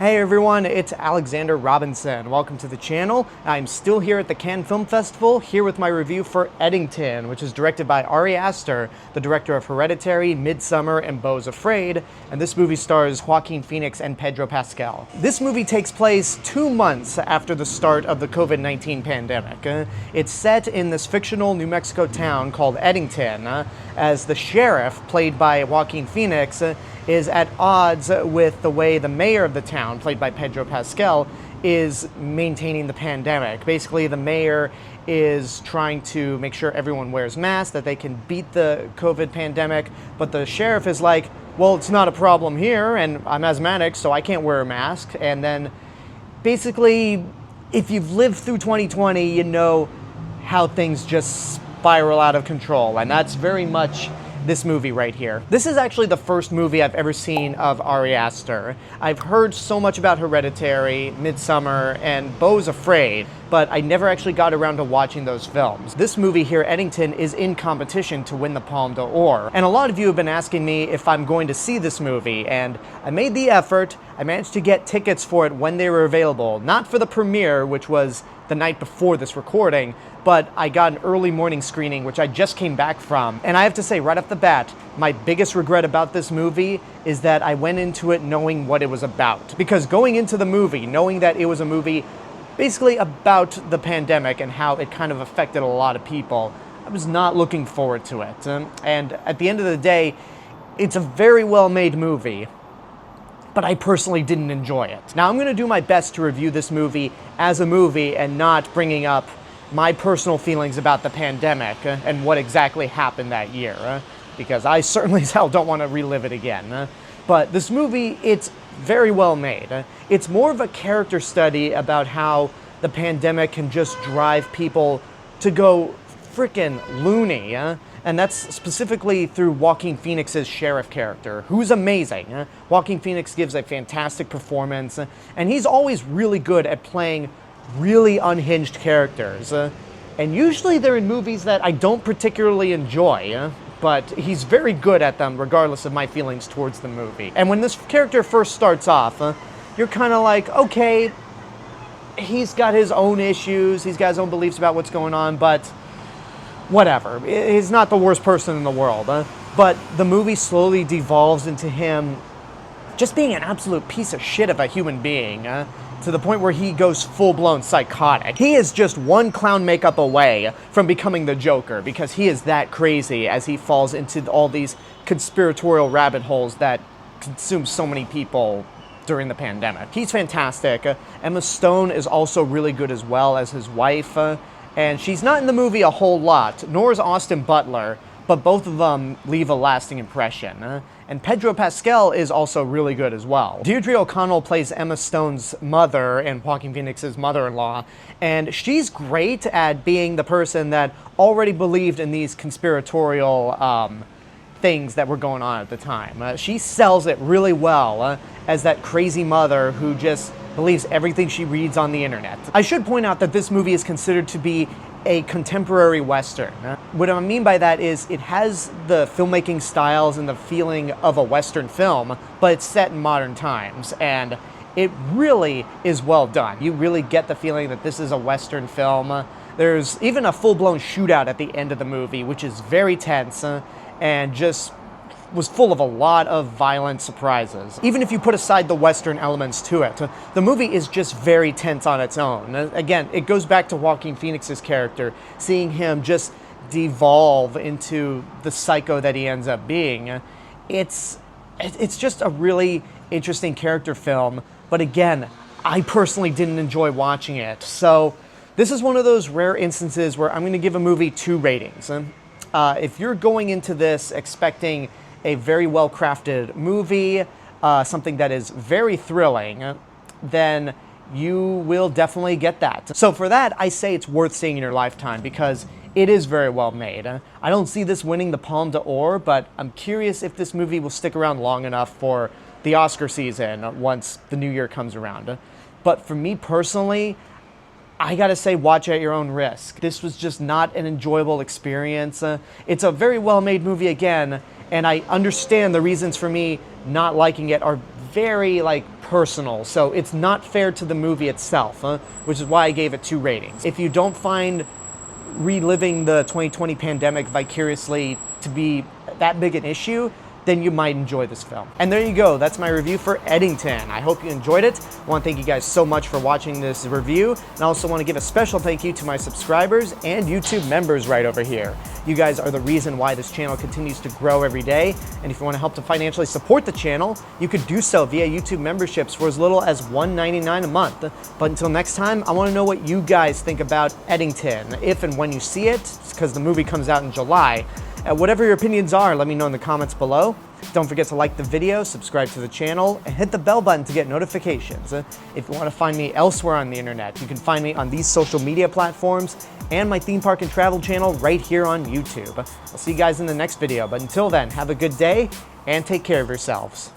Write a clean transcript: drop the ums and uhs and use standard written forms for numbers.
Hey everyone, it's Alexander Robinson. Welcome to the channel. I'm still here at the Cannes Film Festival, here with my review for Eddington, which is directed by Ari Aster, the director of Hereditary, Midsummer, and Beau's Afraid, and this movie stars Joaquin Phoenix and Pedro Pascal. This movie takes place 2 months after the start of the COVID-19 pandemic. It's set in this fictional New Mexico town called Eddington, as the sheriff, played by Joaquin Phoenix, is at odds with the way the mayor of the town, played by Pedro Pascal, is maintaining the pandemic. Basically, the mayor is trying to make sure everyone wears masks, that they can beat the COVID pandemic, but the sheriff is like, well, it's not a problem here, and I'm asthmatic, so I can't wear a mask. And then, basically, if you've lived through 2020, you know how things just spiral out of control, and that's very much this movie right here. This is actually the first movie I've ever seen of Ari Aster. I've heard so much about Hereditary, Midsummer, and Beau's Afraid, but I never actually got around to watching those films. This movie here, Eddington, is in competition to win the Palme d'Or. And a lot of you have been asking me if I'm going to see this movie, and I made the effort. I managed to get tickets for it when they were available. Not for the premiere, which was the night before this recording, but I got an early morning screening, which I just came back from. And I have to say, right off the bat, my biggest regret about this movie is that I went into it knowing what it was about. Because going into the movie, knowing that it was a movie basically about the pandemic and how it kind of affected a lot of people, I was not looking forward to it. And at the end of the day, it's a very well-made movie, but I personally didn't enjoy it. Now, I'm going to do my best to review this movie as a movie and not bringing up my personal feelings about the pandemic and what exactly happened that year, because I certainly as hell don't want to relive it again. But this movie, it's very well made. It's more of a character study about how the pandemic can just drive people to go frickin' loony, and that's specifically through Joaquin Phoenix's sheriff character, who's amazing. Joaquin Phoenix gives a fantastic performance, and he's always really good at playing really unhinged characters. And usually they're in movies that I don't particularly enjoy, but he's very good at them regardless of my feelings towards the movie. And when this character first starts off, you're kind of like, okay, he's got his own issues, he's got his own beliefs about what's going on, but whatever. He's not the worst person in the world. But the movie slowly devolves into him just being an absolute piece of shit of a human being, to the point where he goes full-blown psychotic. He is just one clown makeup away from becoming the Joker, because he is that crazy as he falls into all these conspiratorial rabbit holes that consume so many people during the pandemic. He's fantastic. Emma Stone is also really good as well as his wife, and she's not in the movie a whole lot, nor is Austin Butler, but both of them leave a lasting impression. And Pedro Pascal is also really good as well. Deirdre O'Connell plays Emma Stone's mother and Joaquin Phoenix's mother-in-law, and she's great at being the person that already believed in these conspiratorial things that were going on at the time. She sells it really well as that crazy mother who just believes everything she reads on the internet. I should point out that this movie is considered to be a contemporary Western. What I mean by that is it has the filmmaking styles and the feeling of a Western film, but it's set in modern times, and it really is well done. You really get the feeling that this is a Western film. There's even a full-blown shootout at the end of the movie, which is very tense and just was full of a lot of violent surprises. Even if you put aside the Western elements to it, the movie is just very tense on its own. Again, it goes back to Joaquin Phoenix's character, seeing him just devolve into the psycho that he ends up being. It's just a really interesting character film, but again, I personally didn't enjoy watching it. So this is one of those rare instances where I'm going to give a movie 2 ratings. If you're going into this expecting a very well-crafted movie, something that is very thrilling, then you will definitely get that. So for that, I say it's worth seeing in your lifetime because it is very well made. I don't see this winning the Palme d'Or, but I'm curious if this movie will stick around long enough for the Oscar season once the new year comes around. But for me personally, I gotta say, watch at your own risk. This was just not an enjoyable experience. It's a very well-made movie again, and I understand the reasons for me not liking it are very, personal, so it's not fair to the movie itself, which is why I gave it 2 ratings. If you don't find reliving the 2020 pandemic vicariously to be that big an issue, then you might enjoy this film. And there you go, that's my review for Eddington. I hope you enjoyed it. I want to thank you guys so much for watching this review, and I also want to give a special thank you to my subscribers and YouTube members right over here. You guys are the reason why this channel continues to grow every day, and if you want to help to financially support the channel, you could do so via YouTube memberships for as little as $1.99 a month. But until next time, I want to know what you guys think about Eddington, if and when you see it, because the movie comes out in July. Whatever your opinions are, let me know in the comments below. Don't forget to like the video, subscribe to the channel, and hit the bell button to get notifications. If you want to find me elsewhere on the internet, you can find me on these social media platforms and my theme park and travel channel right here on YouTube. I'll see you guys in the next video, but until then, have a good day and take care of yourselves.